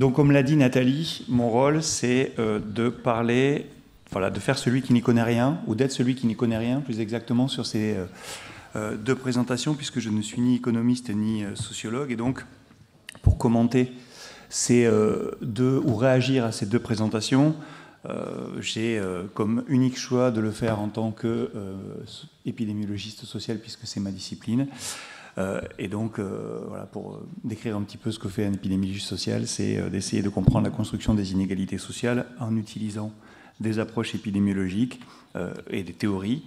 Donc, comme l'a dit Nathalie, mon rôle, c'est de parler, voilà, de faire celui qui n'y connaît rien, ou d'être celui qui n'y connaît rien, plus exactement, sur ces deux présentations, puisque je ne suis ni économiste ni sociologue. Et donc, pour commenter ces deux, ou réagir à ces deux présentations, j'ai comme unique choix de le faire en tant qu'épidémiologiste social, puisque c'est ma discipline. Et donc, voilà, pour décrire un petit peu ce que fait un épidémiologiste social, c'est d'essayer de comprendre la construction des inégalités sociales en utilisant des approches épidémiologiques et des théories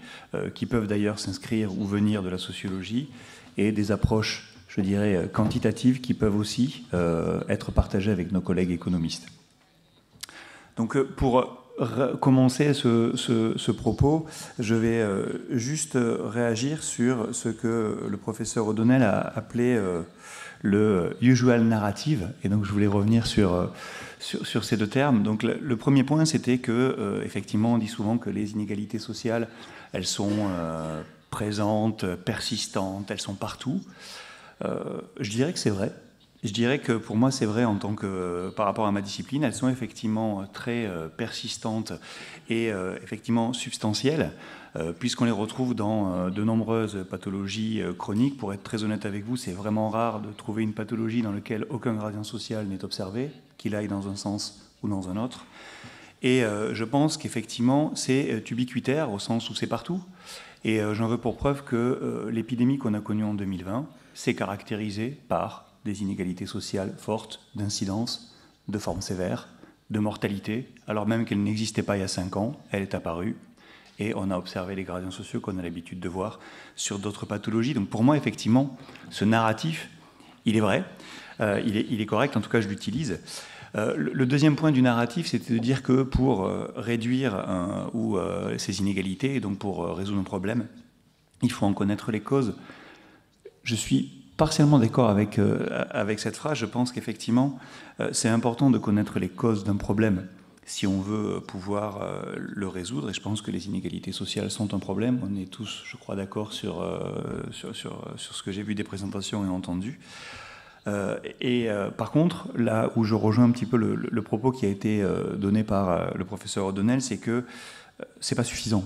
qui peuvent d'ailleurs s'inscrire ou venir de la sociologie, et des approches, je dirais, quantitatives qui peuvent aussi être partagées avec nos collègues économistes. Donc, pour commencer ce propos, je vais juste réagir sur ce que le professeur O'Donnell a appelé le usual narrative. Et donc, je voulais revenir sur ces deux termes. Donc, le premier point, c'était que, effectivement, on dit souvent que les inégalités sociales, elles sont présentes, persistantes, elles sont partout. Je dirais que c'est vrai. Je dirais que pour moi, c'est vrai en tant que, par rapport à ma discipline, elles sont effectivement très persistantes et effectivement substantielles, puisqu'on les retrouve dans de nombreuses pathologies chroniques. Pour être très honnête avec vous, c'est vraiment rare de trouver une pathologie dans laquelle aucun gradient social n'est observé, qu'il aille dans un sens ou dans un autre. Et je pense qu'effectivement, c'est ubiquitaire au sens où c'est partout. Et j'en veux pour preuve que l'épidémie qu'on a connue en 2020 s'est caractérisée par des inégalités sociales fortes, d'incidence, de forme sévère, de mortalité, alors même qu'elle n'existait pas il y a 5 ans, elle est apparue, et on a observé les gradients sociaux qu'on a l'habitude de voir sur d'autres pathologies. Donc pour moi, effectivement, ce narratif, il est vrai, il est correct, en tout cas je l'utilise. Le deuxième point du narratif, c'était de dire que pour réduire ces inégalités, et donc pour résoudre un problème, il faut en connaître les causes. Je suis partiellement d'accord avec cette phrase. Je pense qu'effectivement, c'est important de connaître les causes d'un problème si on veut pouvoir le résoudre. Et je pense que les inégalités sociales sont un problème. On est tous, je crois, d'accord sur ce que j'ai vu des présentations et entendu. Par contre, là où je rejoins un petit peu le propos qui a été donné par le professeur O'Donnell, c'est que c'est pas suffisant.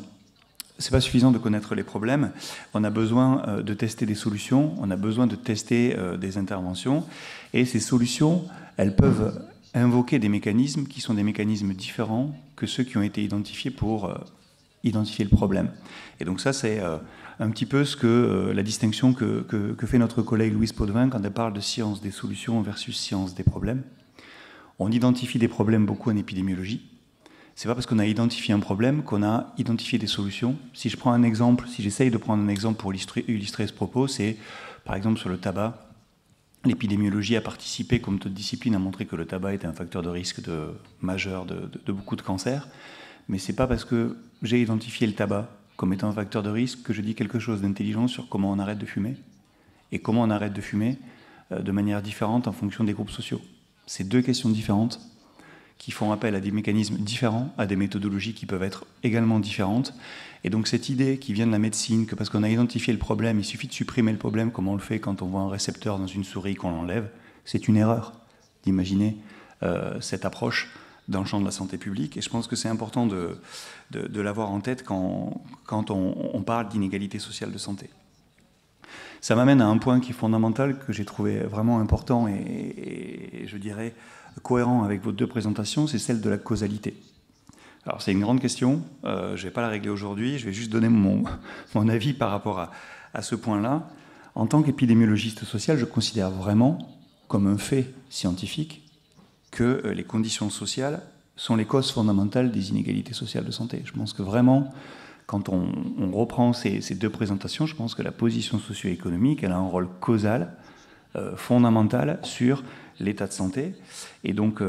C'est pas suffisant de connaître les problèmes. On a besoin de tester des solutions, on a besoin de tester des interventions. Et ces solutions, elles peuvent invoquer des mécanismes qui sont des mécanismes différents que ceux qui ont été identifiés pour identifier le problème. Et donc ça, c'est un petit peu la distinction que fait notre collègue Louise Potvin quand elle parle de science des solutions versus science des problèmes. On identifie des problèmes beaucoup en épidémiologie. C'est pas parce qu'on a identifié un problème qu'on a identifié des solutions. Si je prends un exemple, si j'essaye de prendre un exemple pour illustrer ce propos, c'est par exemple sur le tabac. L'épidémiologie a participé, comme toute discipline, à montrer que le tabac était un facteur de risque majeur de beaucoup de cancers. Mais c'est pas parce que j'ai identifié le tabac comme étant un facteur de risque que je dis quelque chose d'intelligent sur comment on arrête de fumer. Et comment on arrête de fumer de manière différente en fonction des groupes sociaux. C'est deux questions différentes qui font appel à des mécanismes différents, à des méthodologies qui peuvent être également différentes. Et donc cette idée qui vient de la médecine, que parce qu'on a identifié le problème, il suffit de supprimer le problème comme on le fait quand on voit un récepteur dans une souris qu'on l'enlève, c'est une erreur d'imaginer cette approche dans le champ de la santé publique. Et je pense que c'est important de l'avoir en tête quand on parle d'inégalité sociale de santé. Ça m'amène à un point qui est fondamental, que j'ai trouvé vraiment important et je dirais cohérent avec vos deux présentations, c'est celle de la causalité. Alors c'est une grande question, je ne vais pas la régler aujourd'hui, je vais juste donner mon avis par rapport à ce point-là. En tant qu'épidémiologiste social, je considère vraiment comme un fait scientifique que les conditions sociales sont les causes fondamentales des inégalités sociales de santé. Je pense que vraiment, quand on reprend ces deux présentations, je pense que la position socio-économique, elle a un rôle causal, fondamental sur l'état de santé. Et donc,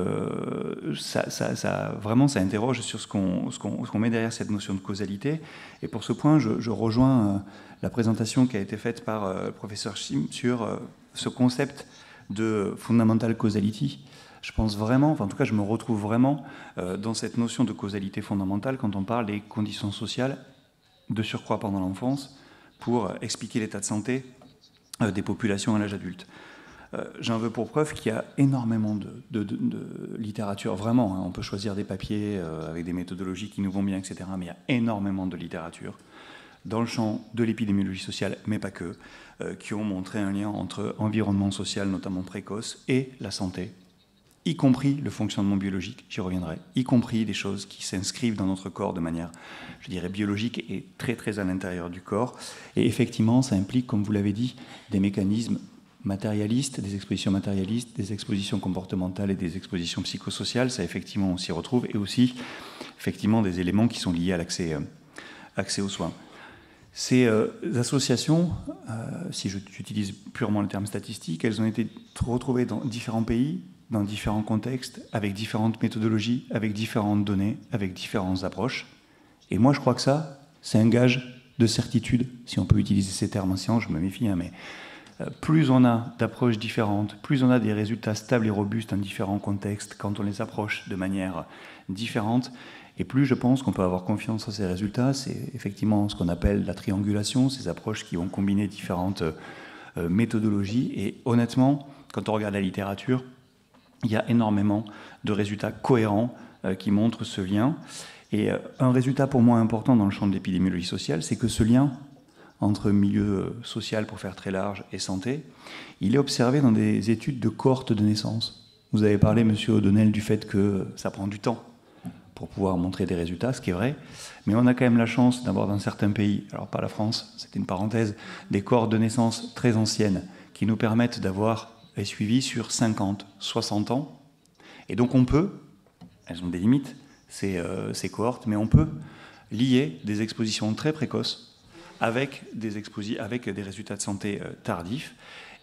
vraiment, ça interroge sur ce qu'on met derrière cette notion de causalité. Et pour ce point, je rejoins la présentation qui a été faite par le professeur Chim sur ce concept de fundamental causality. Je pense vraiment, enfin, en tout cas, je me retrouve vraiment dans cette notion de causalité fondamentale quand on parle des conditions sociales de surcroît pendant l'enfance pour expliquer l'état de santé des populations à l'âge adulte. J'en veux pour preuve qu'il y a énormément de littérature, vraiment, hein, on peut choisir des papiers avec des méthodologies qui nous vont bien, etc., mais il y a énormément de littérature dans le champ de l'épidémiologie sociale, mais pas que, qui ont montré un lien entre environnement social, notamment précoce, et la santé, y compris le fonctionnement biologique, j'y reviendrai, y compris des choses qui s'inscrivent dans notre corps de manière, je dirais, biologique et très très à l'intérieur du corps. Et effectivement, ça implique, comme vous l'avez dit, des mécanismes matérialistes, des expositions matérialistes, des expositions comportementales et des expositions psychosociales. Ça, effectivement, on s'y retrouve. Et aussi, effectivement, des éléments qui sont liés à l'accès aux soins. Ces associations, si j'utilise purement le terme statistique, elles ont été retrouvées dans différents pays, dans différents contextes, avec différentes méthodologies, avec différentes données, avec différentes approches. Et moi, je crois que ça, c'est un gage de certitude, si on peut utiliser ces termes en science, je me méfie, hein, mais plus on a d'approches différentes, plus on a des résultats stables et robustes dans différents contextes, quand on les approche de manière différente, et plus je pense qu'on peut avoir confiance en ces résultats. C'est effectivement ce qu'on appelle la triangulation, ces approches qui vont combiner différentes méthodologies. Et honnêtement, quand on regarde la littérature, il y a énormément de résultats cohérents qui montrent ce lien. Et un résultat pour moi important dans le champ de l'épidémiologie sociale, c'est que ce lien entre milieu social, pour faire très large, et santé, il est observé dans des études de cohortes de naissance. Vous avez parlé, monsieur O'Donnell, du fait que ça prend du temps pour pouvoir montrer des résultats, ce qui est vrai, mais on a quand même la chance d'avoir dans certains pays, alors pas la France, c'était une parenthèse, des cohortes de naissance très anciennes qui nous permettent d'avoir les suivis sur 50, 60 ans, et donc on peut, elles ont des limites, ces cohortes, mais on peut lier des expositions très précoces avec des résultats de santé tardifs,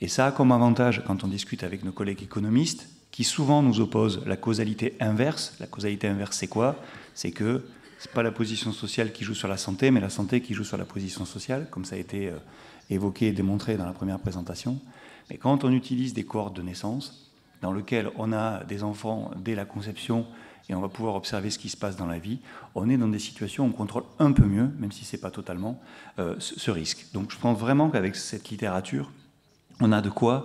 et ça a comme avantage, quand on discute avec nos collègues économistes, qui souvent nous opposent la causalité inverse. La causalité inverse, c'est quoi? C'est que ce n'est pas la position sociale qui joue sur la santé, mais la santé qui joue sur la position sociale, comme ça a été évoqué et démontré dans la première présentation. Mais quand on utilise des cohortes de naissance, dans lesquelles on a des enfants dès la conception, et on va pouvoir observer ce qui se passe dans la vie, on est dans des situations où on contrôle un peu mieux, même si ce n'est pas totalement, ce risque. Donc je pense vraiment qu'avec cette littérature, on a de quoi,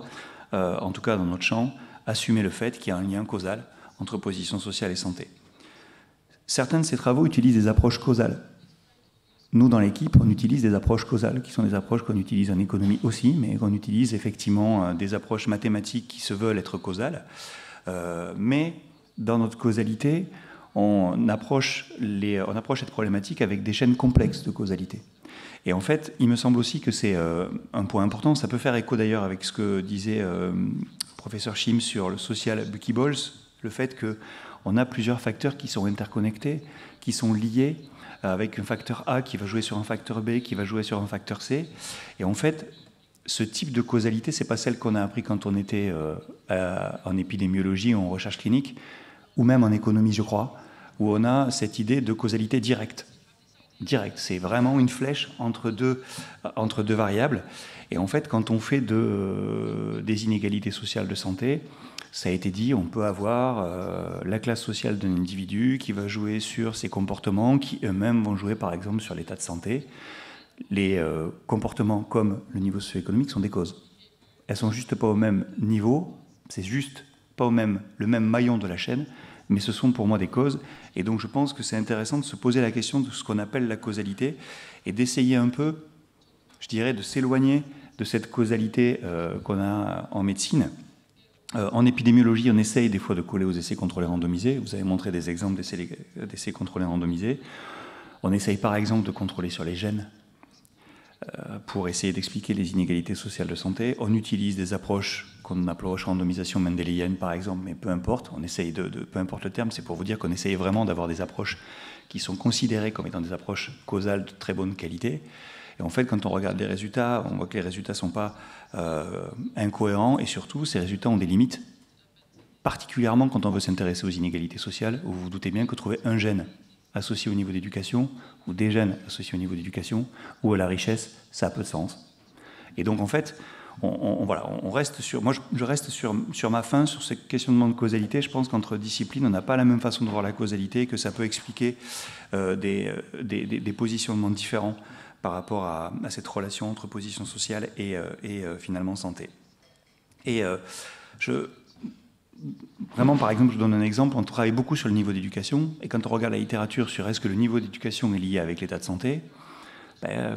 en tout cas dans notre champ, assumer le fait qu'il y a un lien causal entre position sociale et santé. Certains de ces travaux utilisent des approches causales. Nous, dans l'équipe, on utilise des approches causales, qui sont des approches qu'on utilise en économie aussi, mais qu'on utilise effectivement des approches mathématiques qui se veulent être causales. Mais dans notre causalité, on approche cette problématique avec des chaînes complexes de causalité. Et en fait, il me semble aussi que c'est un point important. Ça peut faire écho d'ailleurs avec ce que disait professeur Chim sur le social buckyballs, le fait qu'on a plusieurs facteurs qui sont interconnectés, qui sont liés, avec un facteur A qui va jouer sur un facteur B, qui va jouer sur un facteur C. Et en fait, ce type de causalité, ce n'est pas celle qu'on a appris quand on était en épidémiologie ou en recherche clinique, ou même en économie, je crois, où on a cette idée de causalité directe. Direct, c'est vraiment une flèche entre deux variables. Et en fait, quand on fait des inégalités sociales de santé, ça a été dit, on peut avoir la classe sociale d'un individu qui va jouer sur ses comportements, qui eux-mêmes vont jouer par exemple sur l'état de santé. Les comportements comme le niveau socio-économique sont des causes. Elles sont juste pas au même niveau, c'est juste pas le même maillon de la chaîne, mais ce sont pour moi des causes. Et donc je pense que c'est intéressant de se poser la question de ce qu'on appelle la causalité et d'essayer un peu, je dirais, de s'éloigner de cette causalité qu'on a en médecine. En épidémiologie, on essaye des fois de coller aux essais contrôlés randomisés. Vous avez montré des exemples d'essais contrôlés randomisés. On essaye par exemple de contrôler sur les gènes pour essayer d'expliquer les inégalités sociales de santé. On utilise des approches qu'on approche randomisation mendélienne par exemple, mais peu importe, on essaye peu importe le terme, c'est pour vous dire qu'on essaye vraiment d'avoir des approches qui sont considérées comme étant des approches causales de très bonne qualité. Et en fait, quand on regarde les résultats, on voit que les résultats ne sont pas incohérents, et surtout, ces résultats ont des limites, particulièrement quand on veut s'intéresser aux inégalités sociales, où vous vous doutez bien que trouver un gène associé au niveau d'éducation, ou des gènes associés au niveau d'éducation, ou à la richesse, ça a peu de sens. Et donc, en fait, on reste sur... Moi, je reste sur ma fin, sur ce questionnement de causalité. Je pense qu'entre disciplines, on n'a pas la même façon de voir la causalité, que ça peut expliquer des positionnements différents par rapport à cette relation entre position sociale et finalement santé. Et vraiment, par exemple, je donne un exemple, on travaille beaucoup sur le niveau d'éducation, et quand on regarde la littérature sur est-ce que le niveau d'éducation est lié avec l'état de santé,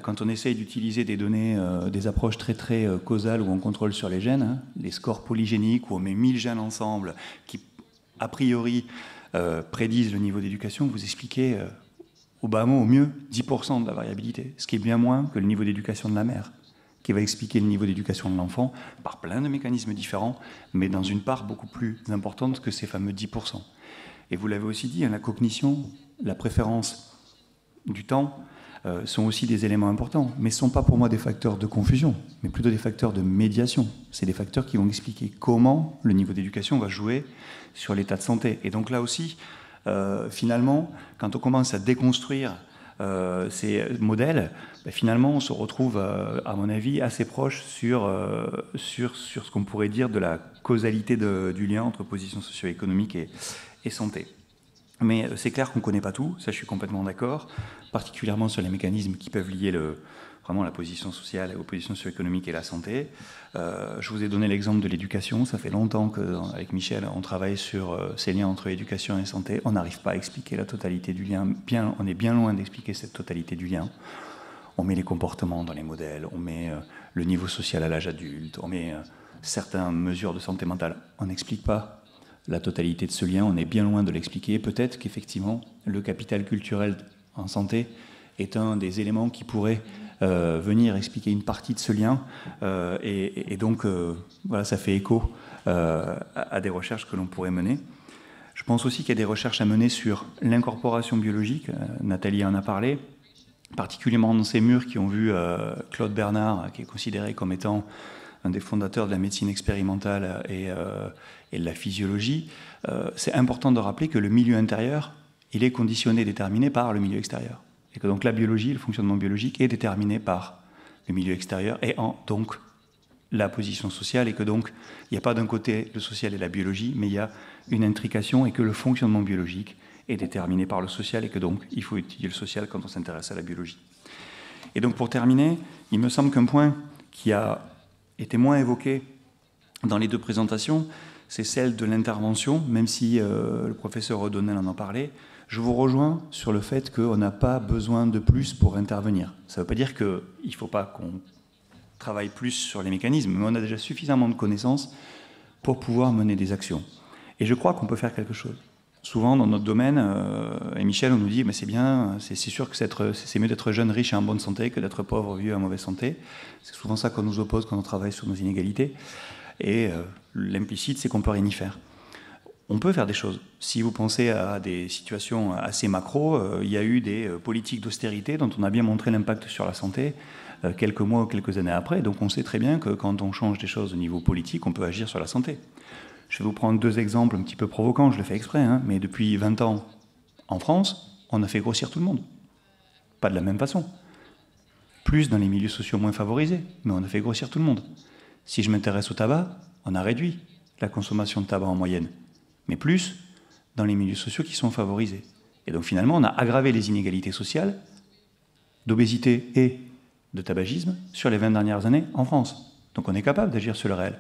quand on essaye d'utiliser des données, des approches très causales où on contrôle sur les gènes, hein, les scores polygéniques où on met 1000 gènes ensemble qui, a priori, prédisent le niveau d'éducation, vous expliquez au bas mot, au mieux, 10% de la variabilité, ce qui est bien moins que le niveau d'éducation de la mère, qui va expliquer le niveau d'éducation de l'enfant par plein de mécanismes différents, mais dans une part beaucoup plus importante que ces fameux 10%. Et vous l'avez aussi dit, hein, la cognition, la préférence du temps sont aussi des éléments importants, mais ce ne sont pas pour moi des facteurs de confusion, mais plutôt des facteurs de médiation. C'est des facteurs qui vont expliquer comment le niveau d'éducation va jouer sur l'état de santé. Et donc là aussi, finalement, quand on commence à déconstruire ces modèles, finalement, on se retrouve, à mon avis, assez proche sur ce qu'on pourrait dire de la causalité du lien entre position socio-économique et santé. Mais c'est clair qu'on ne connaît pas tout, ça je suis complètement d'accord, particulièrement sur les mécanismes qui peuvent lier vraiment la position sociale, la position socio-économique et la santé. Je vous ai donné l'exemple de l'éducation, ça fait longtemps qu'avec Michel, on travaille sur ces liens entre éducation et santé. On n'arrive pas à expliquer la totalité du lien, on est bien loin d'expliquer cette totalité du lien. On met les comportements dans les modèles, on met le niveau social à l'âge adulte, on met certaines mesures de santé mentale. On n'explique pas la totalité de ce lien, on est bien loin de l'expliquer. Peut-être qu'effectivement, le capital culturel en santé est un des éléments qui pourrait venir expliquer une partie de ce lien. Et donc, voilà, ça fait écho à des recherches que l'on pourrait mener. Je pense aussi qu'il y a des recherches à mener sur l'incorporation biologique. Nathalie en a parlé, particulièrement dans ces murs qui ont vu Claude Bernard, qui est considéré comme étant un des fondateurs de la médecine expérimentale et de la physiologie. C'est important de rappeler que le milieu intérieur, il est conditionné, déterminé par le milieu extérieur. Et que donc la biologie, le fonctionnement biologique est déterminé par le milieu extérieur et donc la position sociale, et que donc il n'y a pas d'un côté le social et la biologie, mais il y a une intrication et que le fonctionnement biologique est déterminé par le social et que donc il faut étudier le social quand on s'intéresse à la biologie. Et donc pour terminer, il me semble qu'un point qui a été moins évoqué dans les deux présentations, c'est celle de l'intervention, même si le professeur O'Donnell en parlait. Je vous rejoins sur le fait qu'on n'a pas besoin de plus pour intervenir. Ça ne veut pas dire qu'il ne faut pas qu'on travaille plus sur les mécanismes, mais on a déjà suffisamment de connaissances pour pouvoir mener des actions. Et je crois qu'on peut faire quelque chose. Souvent, dans notre domaine, et Michel, on nous dit, mais c'est bien, c'est sûr que c'est mieux d'être jeune, riche et en bonne santé que d'être pauvre, vieux et en mauvaise santé. C'est souvent ça qu'on nous oppose quand on travaille sur nos inégalités. Et l'implicite, c'est qu'on ne peut rien y faire. On peut faire des choses. Si vous pensez à des situations assez macro, il y a eu des politiques d'austérité dont on a bien montré l'impact sur la santé quelques mois ou quelques années après. Donc on sait très bien que quand on change des choses au niveau politique, on peut agir sur la santé. Je vais vous prendre deux exemples un petit peu provocants, je le fais exprès, hein, mais depuis 20 ans, en France, on a fait grossir tout le monde. Pas de la même façon. Plus dans les milieux sociaux moins favorisés, mais on a fait grossir tout le monde. Si je m'intéresse au tabac, on a réduit la consommation de tabac en moyenne, mais plus dans les milieux sociaux qui sont favorisés. Et donc finalement, on a aggravé les inégalités sociales d'obésité et de tabagisme sur les 20 dernières années en France. Donc on est capable d'agir sur le réel.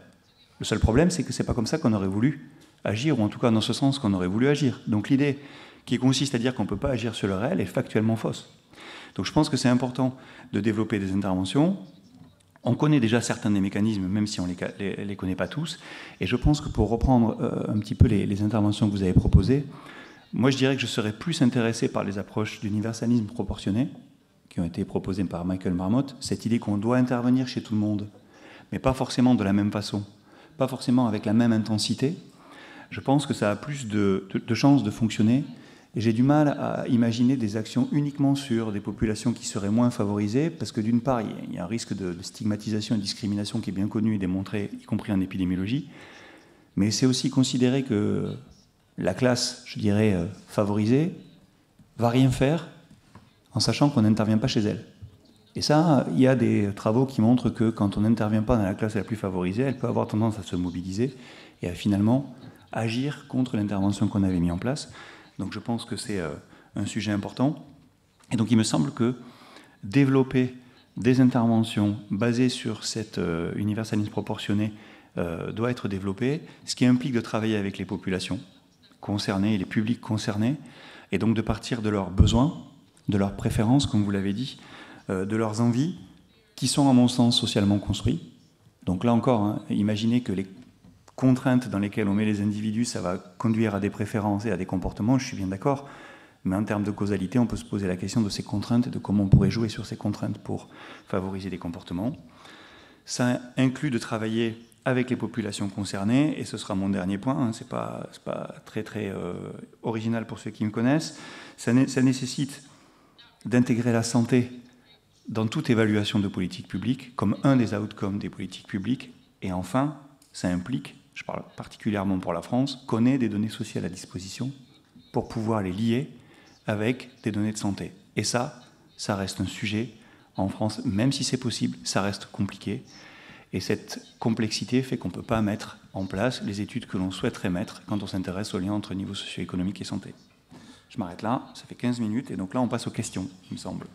Le seul problème, c'est que ce n'est pas comme ça qu'on aurait voulu agir, ou en tout cas dans ce sens qu'on aurait voulu agir. Donc l'idée qui consiste à dire qu'on ne peut pas agir sur le réel est factuellement fausse. Donc je pense que c'est important de développer des interventions. On connaît déjà certains des mécanismes, même si on ne les connaît pas tous. Et je pense que pour reprendre un petit peu les interventions que vous avez proposées, moi je dirais que je serais plus intéressé par les approches d'universalisme proportionné, qui ont été proposées par Michael Marmot, cette idée qu'on doit intervenir chez tout le monde, mais pas forcément de la même façon, pas forcément avec la même intensité. Je pense que ça a plus de chances de fonctionner. Et j'ai du mal à imaginer des actions uniquement sur des populations qui seraient moins favorisées, parce que d'une part, il y a un risque de stigmatisation et de discrimination qui est bien connu et démontré, y compris en épidémiologie. Mais c'est aussi considérer que la classe, je dirais, favorisée, va rien faire en sachant qu'on n'intervient pas chez elle. Et ça, il y a des travaux qui montrent que quand on n'intervient pas dans la classe la plus favorisée, elle peut avoir tendance à se mobiliser et à finalement agir contre l'intervention qu'on avait mise en place. Donc je pense que c'est un sujet important. Et donc il me semble que développer des interventions basées sur cet universalisme proportionné doit être développée, ce qui implique de travailler avec les populations concernées, les publics concernés, et donc de partir de leurs besoins, de leurs préférences, comme vous l'avez dit, de leurs envies, qui sont à mon sens socialement construits. Donc là encore, hein, imaginez que les contraintes dans lesquelles on met les individus, ça va conduire à des préférences et à des comportements, je suis bien d'accord, mais en termes de causalité, on peut se poser la question de ces contraintes et de comment on pourrait jouer sur ces contraintes pour favoriser des comportements. Ça inclut de travailler avec les populations concernées, et ce sera mon dernier point, hein, c'est pas très original pour ceux qui me connaissent, ça nécessite d'intégrer la santé dans toute évaluation de politique publique, comme un des outcomes des politiques publiques. Et enfin, ça implique, je parle particulièrement pour la France, qu'on ait des données sociales à disposition pour pouvoir les lier avec des données de santé. Et ça reste un sujet en France, même si c'est possible, ça reste compliqué. Et cette complexité fait qu'on ne peut pas mettre en place les études que l'on souhaiterait mettre quand on s'intéresse au lien entre niveau socio-économique et santé. Je m'arrête là, ça fait 15 minutes, et donc là on passe aux questions, il me semble.